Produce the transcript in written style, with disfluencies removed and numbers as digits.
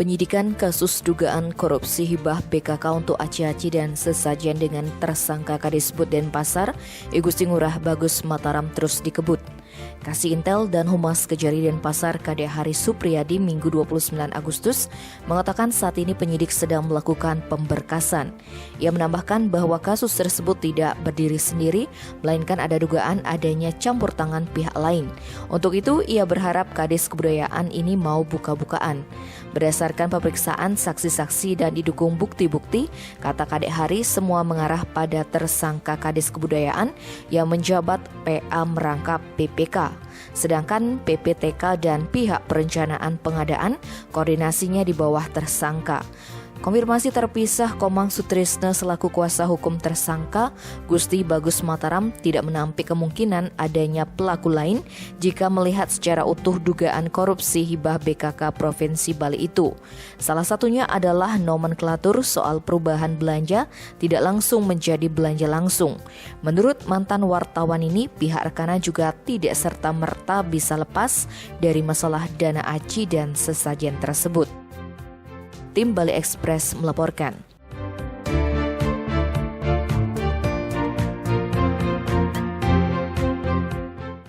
Penyidikan kasus dugaan korupsi hibah BKK untuk aci-aci dan sesajen dengan tersangka Kadisbud Denpasar, I Gusti Ngurah Bagus Mataram terus dikebut. Kasih Intel dan Humas Kejari Denpasar Kade Hari Supriyadi Minggu 29 Agustus mengatakan saat ini penyidik sedang melakukan pemberkasan. Ia menambahkan bahwa kasus tersebut tidak berdiri sendiri, melainkan ada dugaan adanya campur tangan pihak lain. Untuk itu, ia berharap Kades Kebudayaan ini mau buka-bukaan. Berdasarkan pemeriksaan saksi-saksi dan didukung bukti-bukti, kata Kadek Hari semua mengarah pada tersangka Kades Kebudayaan yang menjabat PA merangkap PPK. Sedangkan PPTK dan pihak perencanaan pengadaan koordinasinya di bawah tersangka. Konfirmasi terpisah Komang Sutrisno selaku kuasa hukum tersangka Gusti Bagus Mataram tidak menampik kemungkinan adanya pelaku lain jika melihat secara utuh dugaan korupsi hibah BKK Provinsi Bali itu. Salah satunya adalah nomenklatur soal perubahan belanja tidak langsung menjadi belanja langsung. Menurut mantan wartawan ini, pihak rekanan juga tidak serta-merta bisa lepas dari masalah dana aci dan sesajen tersebut. Tim Bali Express melaporkan.